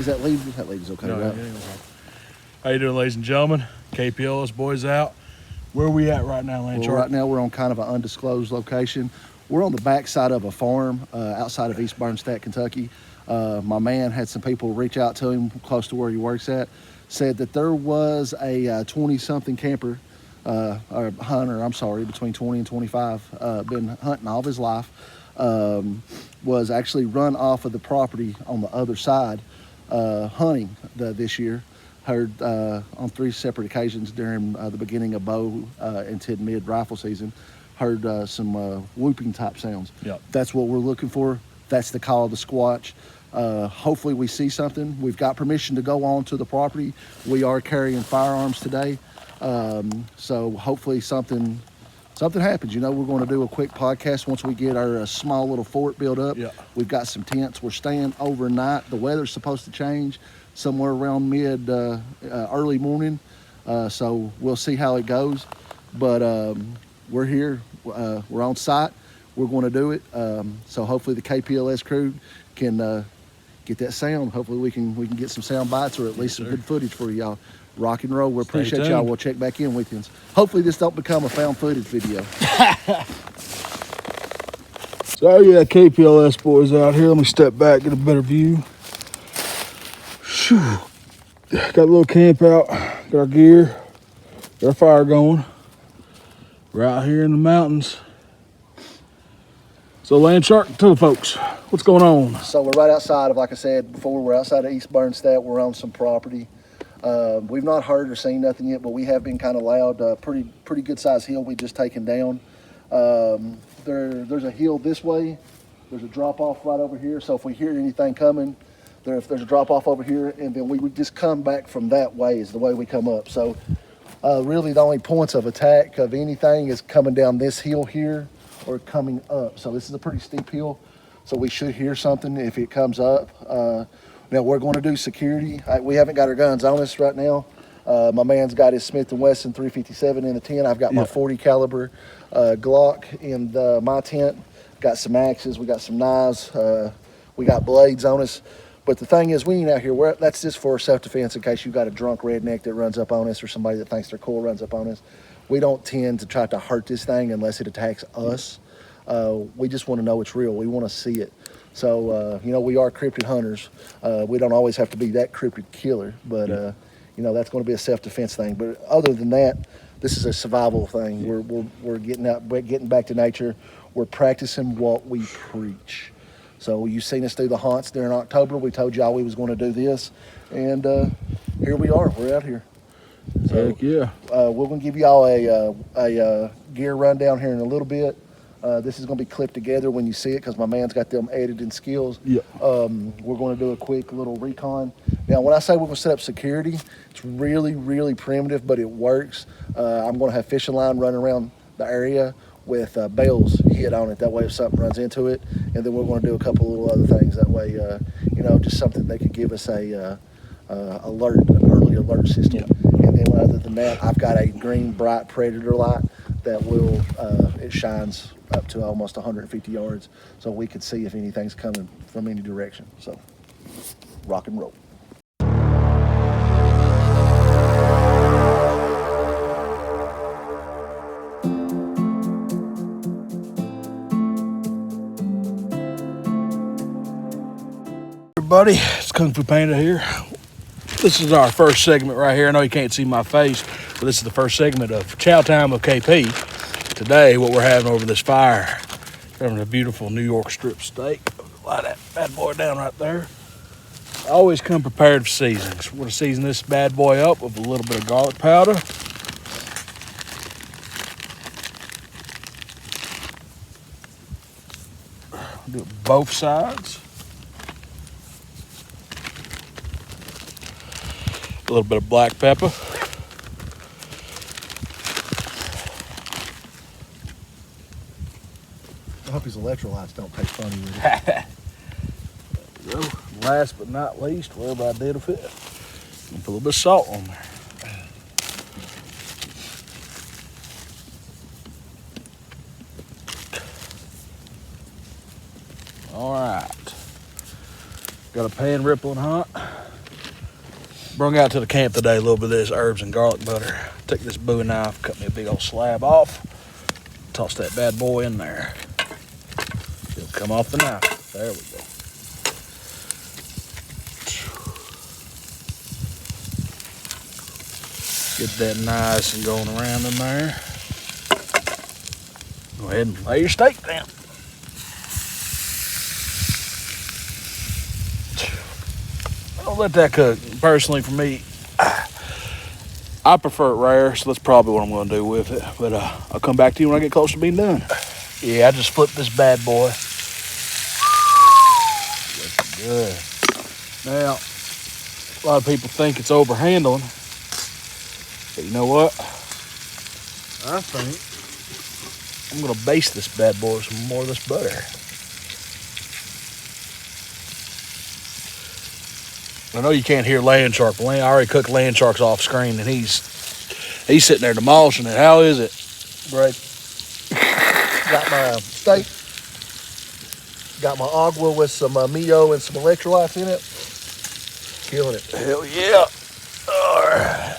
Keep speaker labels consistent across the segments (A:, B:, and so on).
A: that lead? That lead is okay,
B: No,
A: right?
B: yeah, okay. How you doing, ladies and gentlemen? Kpls, boys out. Where are we at right now, Lane
A: Well,
B: Sharp?
A: right now we're on kind of an undisclosed location. We're on the backside of a farm outside of East Bernstadt, Kentucky. My man had some people reach out to him close to where he works at, said that there was a 20-something camper, or hunter, I'm sorry, between 20 and 25, been hunting all of his life, was actually run off of the property on the other side hunting this year. Heard on 3 separate occasions during the beginning of bow into mid rifle season, heard some whooping type sounds.
B: Yep.
A: That's what we're looking for. That's the call of the Squatch. Hopefully we see something. We've got permission to go on to the property. We are carrying firearms today. So hopefully something happens. You know, we're going to do a quick podcast once we get our small little fort built up.
B: Yeah.
A: We've got some tents. We're staying overnight. The weather's supposed to change somewhere around early morning. So we'll see how it goes. But we're here. We're on site. We're going to do it. So hopefully the KPLS crew can get that sound. Hopefully we can get some sound bites or at least some good footage for y'all. Rock and roll. We appreciate y'all. We'll check back in with you. Hopefully this don't become a found footage video.
B: So yeah, KPLS boys out here. Let me step back, get a better view. Whew. Got a little camp out, got our gear, got our fire going. We're out here in the mountains. So Land Shark, tell the folks, what's going on?
A: So we're right outside of, like I said before, we're outside of East Bernstadt. We're on some property. We've not heard or seen nothing yet, but we have been kind of loud. Pretty good sized hill we just taken down. There's a hill this way. There's a drop off right over here. So if we hear anything coming, if there's a drop off over here, and then we would just come back from that way is the way we come up. So really the only points of attack of anything is coming down this hill here or coming up. So this is a pretty steep hill. So we should hear something if it comes up. Now we're going to do security. We haven't got our guns on us right now. My man's got his Smith & Wesson 357 in the tent. I've got my 40 caliber Glock in my tent. Got some axes. We got some knives. We got blades on us. But the thing is, we ain't out here. That's just for self-defense in case you got a drunk redneck that runs up on us or somebody that thinks they're cool runs up on us. We don't tend to try to hurt this thing unless it attacks us. We just want to know it's real. We want to see it. So, you know, we are cryptid hunters. We don't always have to be that cryptid killer, but, you know, that's going to be a self-defense thing. But other than that, this is a survival thing. We're getting back to nature. We're practicing what we preach. So you've seen us do the haunts during October. We told y'all we was going to do this, and here we are. We're out here. So,
B: heck yeah.
A: We're going to give y'all a gear rundown here in a little bit. This is going to be clipped together when you see it because my man's got them editing skills.
B: Yeah.
A: We're going to do a quick little recon. Now, when I say we're going to set up security, it's really, really primitive, but it works. I'm going to have fishing line running around the area with bells hit on it. That way if something runs into it, and then we're going to do a couple little other things. That way, you know, just something that could give us an early alert system. Yeah. And then other than that, I've got a green bright predator light that will, it shines up to almost 150 yards, so we could see if anything's coming from any direction. So, rock and roll.
B: Everybody, it's Kung Fu Panda here. This is our first segment right here. I know you can't see my face, but this is the first segment of Chow Time of KP. Today, what we're having over this fire, having a beautiful New York strip steak. Light that bad boy down right there. I always come prepared for seasonings. We're going to season this bad boy up with a little bit of garlic powder. Do it both sides. A little bit of black pepper.
A: I hope his electrolytes don't taste funny with it.
B: There we go. Last but not least, wherever I did a fit, put a little bit of salt on there. All right. Got a pan rippling hot. Brung out to the camp today a little bit of this herbs and garlic butter. Take this Bowie knife, cut me a big old slab off. Toss that bad boy in there. It'll come off the knife. There we go. Get that nice and going around in there. Go ahead and lay your steak down. I'll let that cook. Personally, for me, I prefer it rare, so that's probably what I'm going to do with it. But I'll come back to you when I get close to being done. Yeah, I just flipped this bad boy. Looking good. Now, a lot of people think it's overhandling, but you know what? I think I'm going to baste this bad boy with some more of this butter. I know you can't hear land shark, but I already cooked land sharks off screen, and he's sitting there demolishing it. How is it?
A: Great. Got my steak. Got my agua with some Mio and some electrolytes in it. Killing it.
B: Hell yeah. All right.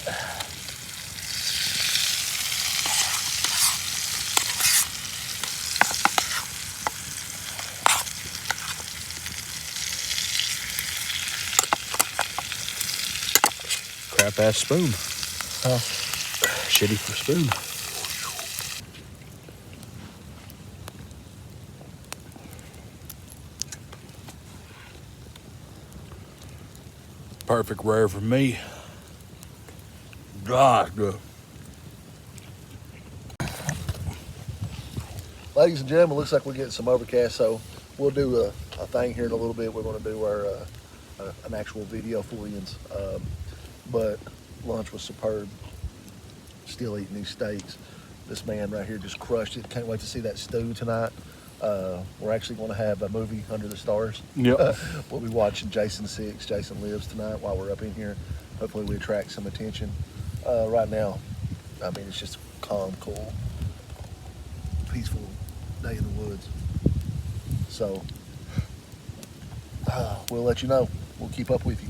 B: Crap ass spoon.
A: Huh?
B: Shitty for spoon. Perfect rare for me. God, good.
A: Ladies and gentlemen, looks like we're getting some overcast, so we'll do a thing here in a little bit. We're going to do our an actual video for you. But lunch was superb. Still eating these steaks. This man right here just crushed it. Can't wait to see that stew tonight. We're actually going to have a movie Under the Stars.
B: Yep.
A: We'll be watching Jason 6, Jason Lives tonight while we're up in here. Hopefully we attract some attention. Right now, I mean, it's just calm, cool, peaceful day in the woods. So we'll let you know. We'll keep up with you.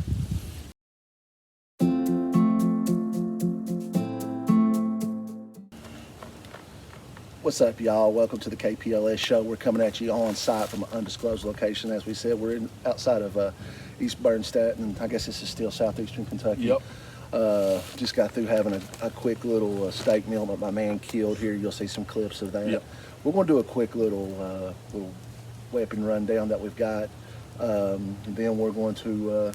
A: What's up, y'all? Welcome to the Kpls show. We're coming at you on site from an undisclosed location. As we said, we're outside of East Bernstadt, and I guess this is still southeastern Kentucky.
B: Yep.
A: Just got through having a quick little steak meal that my man killed here. You'll see some clips of that.
B: Yep.
A: We're going to do a quick little weapon rundown that we've got. And then we're going to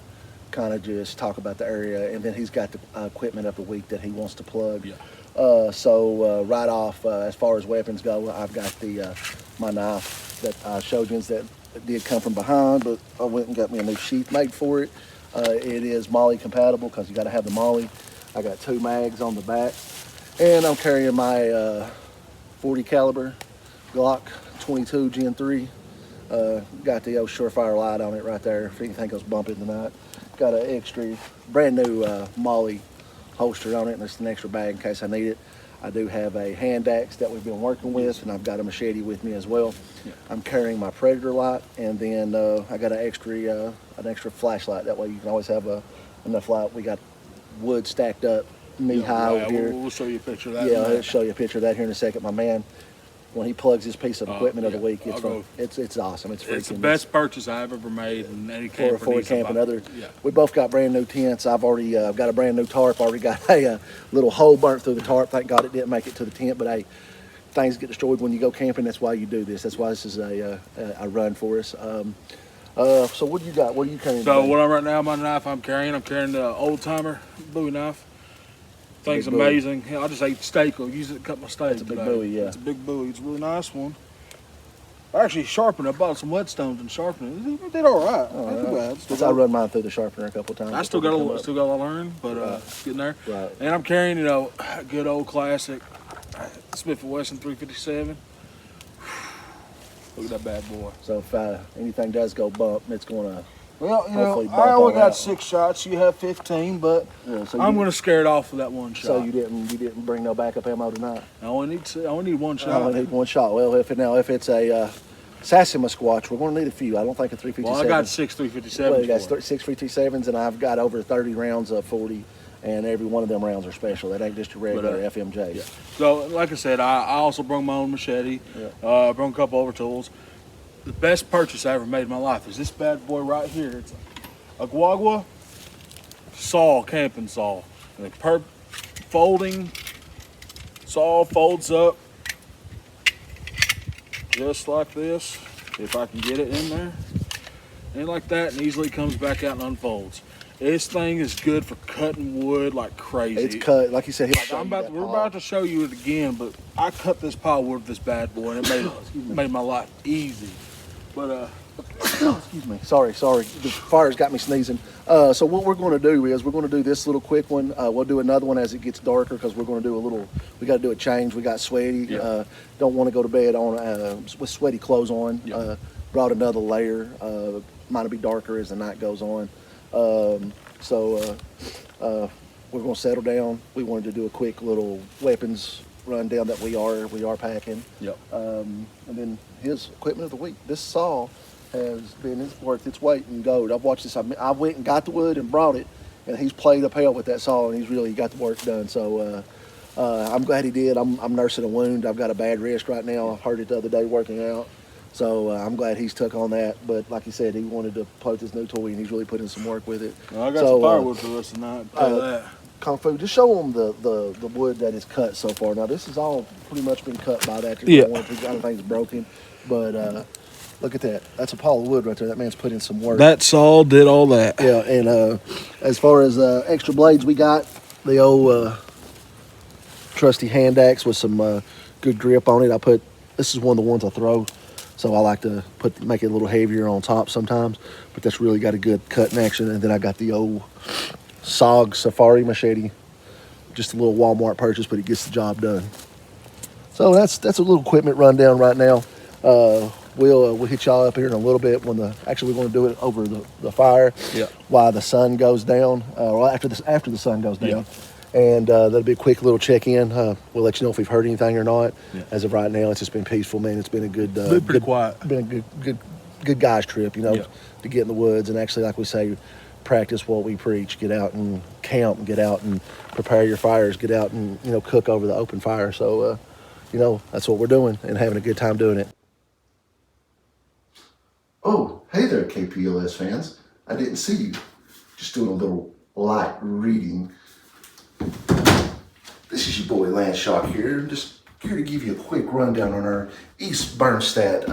A: kind of just talk about the area, and then he's got the equipment of the week that he wants to plug.
B: Yeah.
A: So right off, as far as weapons go, I've got the my knife that I showed you that did come from behind, but I went and got me a new sheath made for it. It is MOLLE compatible because you got to have the MOLLE. I got 2 mags on the back, and I'm carrying my 40 caliber Glock 22 Gen 3. Got the old Surefire light on it right there if anything goes bumping tonight. Got an extra brand new MOLLE holster on it, and it's an extra bag in case I need it. I do have a hand axe that we've been working with, and I've got a machete with me as well. Yeah. I'm carrying my Predator light, and then I got an extra flashlight. That way you can always have enough light. We got wood stacked up knee-high over here.
B: We'll show you a picture of that.
A: Yeah, I'll show you a picture of that here in a second. My man, when he plugs this piece of equipment of the week, it's awesome.
C: It's the best purchase I've ever made in any camp.
A: For a camp and other.
C: Yeah.
A: We both got brand new tents. I've already got a brand new tarp. Already got a little hole burnt through the tarp. Thank God it didn't make it to the tent. But hey, things get destroyed when you go camping. That's why you do this. That's why this is a run for us. So what do you got? What are you carrying?
C: So
A: today?
C: what I'm right now, my knife I'm carrying the old timer Bowie knife. Thing's
A: Big Bowie.
C: amazing. Yeah, I just ate steak. I'll use it to cut my steak.
A: It's a big
C: today.
A: Bowie, yeah.
C: It's a big Bowie. It's a really nice one. I actually sharpened it. I bought some whetstones and sharpened it. It did all right. Not too bad.
A: Since I run mine through the sharpener a couple times.
C: I still got a lot to learn, but getting there.
A: Right.
C: And I'm carrying, a good old classic Smith & Wesson 357. Look at that bad boy.
A: So if anything does go bump, it's gonna.
C: Well,
A: hopefully bump
C: I only
A: on
C: got
A: out.
C: 6 shots. You have 15, but
A: So
C: I'm going to scare it off with that one shot.
A: So you didn't bring no backup ammo tonight.
C: I only need one
A: I
C: shot.
A: only need one shot. Well, if it's a Sassy Musquatch, we're going to need a few. I don't think a 357.
B: Well, I got 6 357s.
A: Well, you got
B: for it.
A: 6 357s, and I've got over 30 rounds of 40, and every one of them rounds are special. That ain't just your regular FMJ.
B: Yeah. So, like I said, I also brought my own machete.
A: Yeah.
B: Brought a couple other tools. The best purchase I ever made in my life is this bad boy right here. It's a Guagua saw, camping saw. And the folding saw folds up just like this, if I can get it in there. And like that, and easily comes back out and unfolds. This thing is good for cutting wood like crazy.
A: It's cut, like you said.
B: We're about to show you it again, but I cut this pile of wood with this bad boy, and it made my life easy. But
A: excuse me. Sorry. The fire's got me sneezing. So what we're going to do is we're going to do this little quick one. We'll do another one as it gets darker because we're going to do a little. We got to do a change. We got sweaty.
B: Yeah.
A: Don't want to go to bed on with sweaty clothes on.
B: Yeah.
A: Brought another layer. Might be darker as the night goes on. So we're going to settle down. We wanted to do a quick little weapons rundown that we are packing.
B: Yep.
A: And then his equipment of the week. This saw has been worth its weight in gold. I've watched this. I went and got the wood and brought it, and he's played up hell with that saw, and he's really got the work done. So I'm glad he did. I'm nursing a wound. I've got a bad wrist right now. I hurt it the other day working out. So I'm glad he's took on that. But like he said, he wanted to play with this new toy, and he's really put in some work with it.
B: Well, I got some firewood for us tonight. That.
A: Kung Fu, just show them the wood that is cut so far. Now this has all pretty much been cut by that.
B: Yeah.
A: One or two kind of things broken, but look at that. That's a pile of wood right there. That man's put in some work.
B: That saw did all that.
A: Yeah, and as far as extra blades, we got the old trusty hand axe with some good grip on it. This is one of the ones I throw, so I like to make it a little heavier on top sometimes. But that's really got a good cutting action. And then I got the old SOG Safari machete, just a little Walmart purchase, but it gets the job done. So that's a little equipment rundown right now. We'll hit y'all up here in a little bit when we're going to do it over the fire.
B: Yeah.
A: While the sun goes down, or after the sun goes down. Yeah. And that'll be a quick little check-in. We'll let you know if we've heard anything or not. Yeah. As of right now, it's just been peaceful, man. It's been a good,
B: pretty quiet.
A: Been a good guys trip, to get in the woods and actually, like we say, practice what we preach. Get out and camp, get out and prepare your fires, get out and cook over the open fire. So that's what we're doing and having a good time doing it.
D: Oh, hey there, Kpls fans. I didn't see you. Just doing a little light reading. This is your boy Landshock here. I'm just here to give you a quick rundown on our East Bernstadt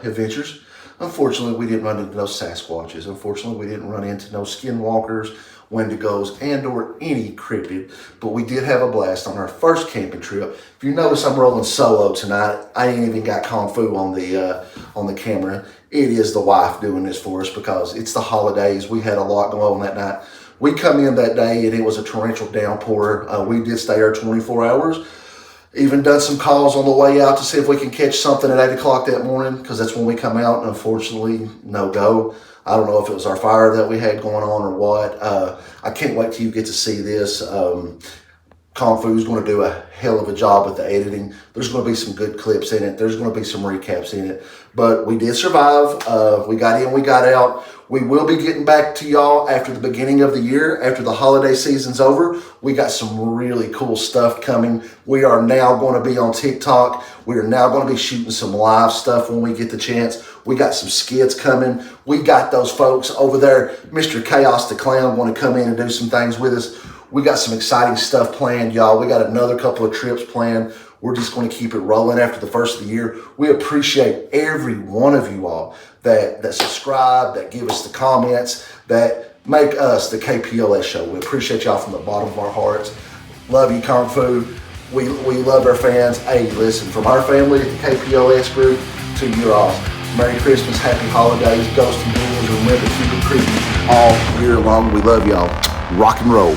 D: adventures. Unfortunately, we didn't run into no Sasquatches. Unfortunately, we didn't run into no skinwalkers, wendigos, and or any cryptid. But we did have a blast on our first camping trip. If you notice, I'm rolling solo tonight. I ain't even got Kung Fu on the camera. It is the wife doing this for us because it's the holidays. We had a lot going on that night. We come in that day and it was a torrential downpour. We did stay there 24 hours. Even done some calls on the way out to see if we can catch something at 8 o'clock that morning because that's when we come out, and unfortunately, no go. I don't know if it was our fire that we had going on or what. I can't wait till you get to see this. Kung Fu's going to do a hell of a job with the editing. There's going to be some good clips in it. There's going to be some recaps in it. But we did survive. We got in, we got out. We will be getting back to y'all after the beginning of the year, after the holiday season's over. We got some really cool stuff coming. We are now going to be on TikTok. We are now going to be shooting some live stuff when we get the chance. We got some skits coming. We got those folks over there. Mr. Chaos the Clown want to come in and do some things with us. We got some exciting stuff planned, y'all. We got another couple of trips planned. We're just going to keep it rolling after the first of the year. We appreciate every one of you all that subscribe, that give us the comments, that make us the KPLS show. We appreciate y'all from the bottom of our hearts. Love you, Kung Fu. We love our fans. Hey, listen, from our family at the KPLS group to you all, Merry Christmas, Happy Holidays, Ghost and Ghouls, and remember to keep it creepy all year long. We love y'all. Rock and roll.